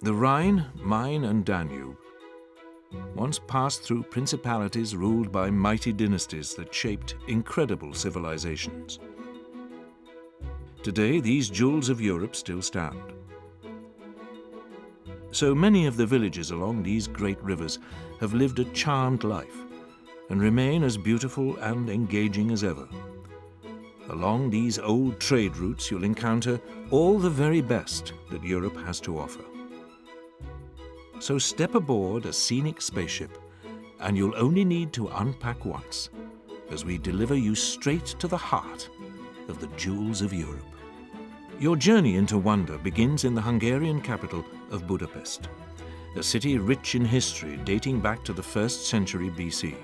The Rhine, Main, and Danube once passed through principalities ruled by mighty dynasties that shaped incredible civilizations. Today, these jewels of Europe still stand. So many of the villages along these great rivers have lived a charmed life and remain as beautiful and engaging as ever. Along these old trade routes, you'll encounter all the very best that Europe has to offer. So step aboard a scenic spaceship, and you'll only need to unpack once, as we deliver you straight to the heart of the jewels of Europe. Your journey into wonder begins in the Hungarian capital of Budapest, a city rich in history dating back to the 1st century BC.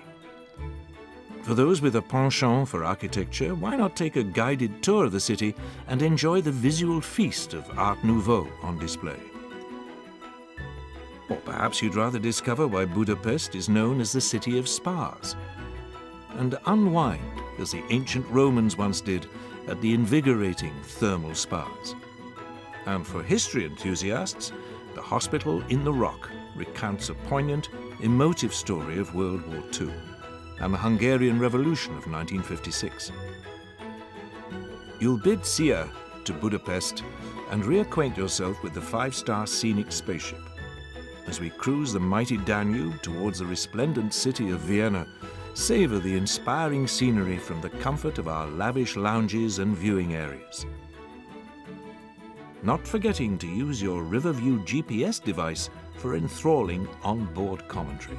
For those with a penchant for architecture, why not take a guided tour of the city and enjoy the visual feast of Art Nouveau on display? Or perhaps you'd rather discover why Budapest is known as the city of spas, and unwind as the ancient Romans once did at the invigorating thermal spas. And for history enthusiasts, the Hospital in the Rock recounts a poignant, emotive story of World War II and the Hungarian Revolution of 1956. You'll bid Szia to Budapest and reacquaint yourself with the 5-star scenic spaceship as we cruise the mighty Danube towards the resplendent city of Vienna. Savor the inspiring scenery from the comfort of our lavish lounges and viewing areas. Not forgetting to use your Riverview GPS device for enthralling on-board commentary.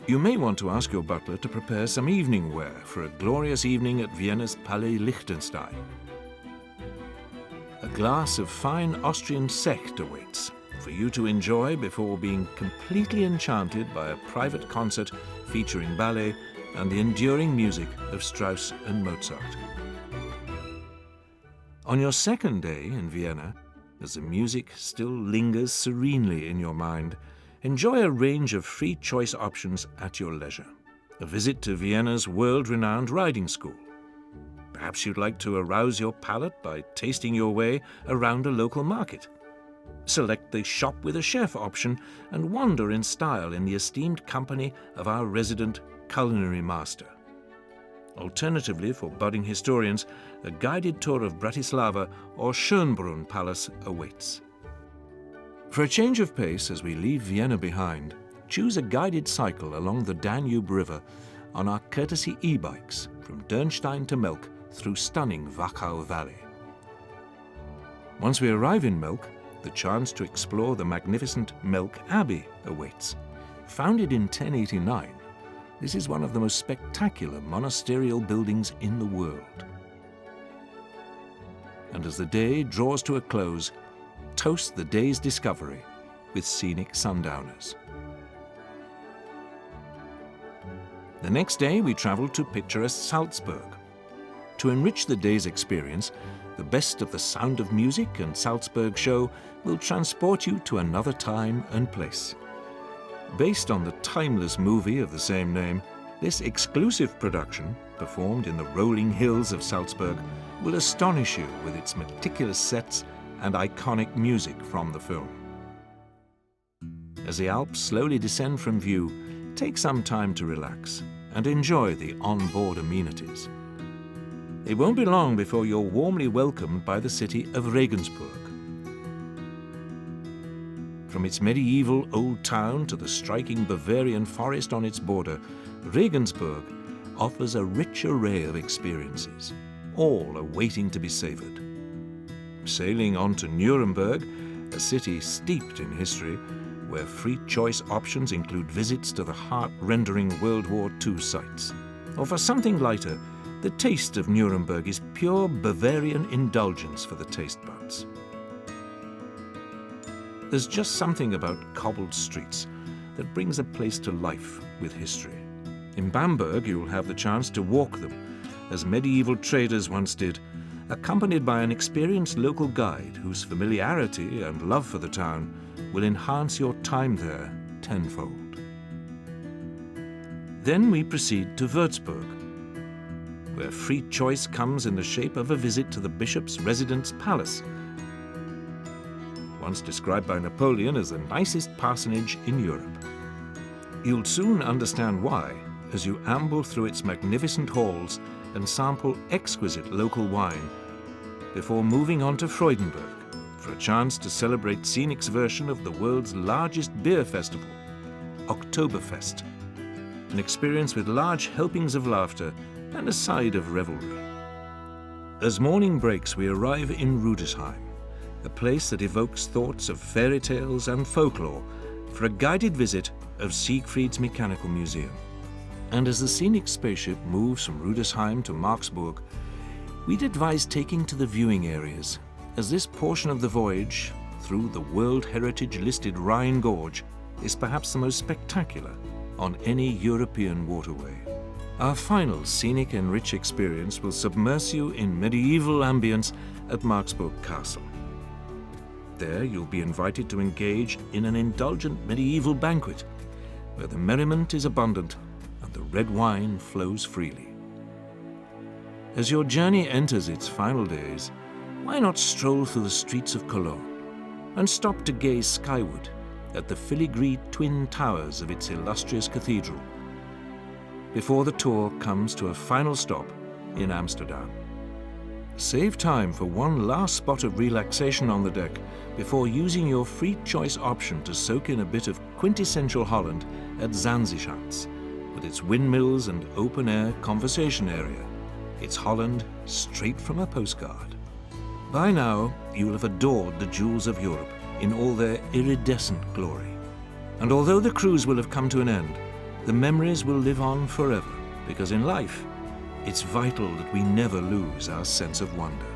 You may want to ask your butler to prepare some evening wear for a glorious evening at Vienna's Palais Lichtenstein. A glass of fine Austrian Sekt awaits for you to enjoy before being completely enchanted by a private concert featuring ballet and the enduring music of Strauss and Mozart. On your second day in Vienna, as the music still lingers serenely in your mind, enjoy a range of free choice options at your leisure. A visit to Vienna's world-renowned riding school. Perhaps you'd like to arouse your palate by tasting your way around a local market. Select the shop with a chef option and wander in style in the esteemed company of our resident culinary master. Alternatively, for budding historians, a guided tour of Bratislava or Schönbrunn Palace awaits. For a change of pace as we leave Vienna behind, choose a guided cycle along the Danube River on our courtesy e-bikes from Dürnstein to Melk through stunning Wachau Valley. Once we arrive in Melk, the chance to explore the magnificent Melk Abbey awaits. Founded in 1089, this is one of the most spectacular monasterial buildings in the world. And as the day draws to a close, toast the day's discovery with scenic sundowners. The next day we travel to picturesque Salzburg. To enrich the day's experience, the best of the Sound of Music and Salzburg show will transport you to another time and place. Based on the timeless movie of the same name, this exclusive production, performed in the rolling hills of Salzburg, will astonish you with its meticulous sets and iconic music from the film. As the Alps slowly descend from view, take some time to relax and enjoy the on-board amenities. It won't be long before you're warmly welcomed by the city of Regensburg. From its medieval old town to the striking Bavarian forest on its border, Regensburg offers a rich array of experiences, all are waiting to be savored. Sailing on to Nuremberg, a city steeped in history, where free choice options include visits to the heart-rendering World War II sites. Or for something lighter, the taste of Nuremberg is pure Bavarian indulgence for the taste buds. There's just something about cobbled streets that brings a place to life with history. In Bamberg, you'll have the chance to walk them, as medieval traders once did, accompanied by an experienced local guide whose familiarity and love for the town will enhance your time there tenfold. Then we proceed to Würzburg, where free choice comes in the shape of a visit to the bishop's residence palace. once described by Napoleon as the nicest parsonage in Europe. You'll soon understand why as you amble through its magnificent halls and sample exquisite local wine, before moving on to Freudenberg for a chance to celebrate Scenic's version of the world's largest beer festival, Oktoberfest, an experience with large helpings of laughter and a side of revelry. As morning breaks, we arrive in Rudesheim, a place that evokes thoughts of fairy tales and folklore, for a guided visit of Siegfried's Mechanical Museum. And as the Scenic spaceship moves from Rudesheim to Marksburg, we'd advise taking to the viewing areas, as this portion of the voyage through the World Heritage listed Rhine Gorge is perhaps the most spectacular on any European waterway. Our final scenic and rich experience will submerge you in medieval ambience at Marksburg Castle. There you'll be invited to engage in an indulgent medieval banquet, where the merriment is abundant and the red wine flows freely. As your journey enters its final days, why not stroll through the streets of Cologne and stop to gaze skyward at the filigree twin towers of its illustrious cathedral, before the tour comes to a final stop in Amsterdam. Save time for one last spot of relaxation on the deck before using your free choice option to soak in a bit of quintessential Holland at Zanzischanz, with its windmills and open-air conversation area. It's Holland straight from a postcard. By now, you'll have adored the jewels of Europe in all their iridescent glory. And although the cruise will have come to an end, the memories will live on forever, because in life, it's vital that we never lose our sense of wonder.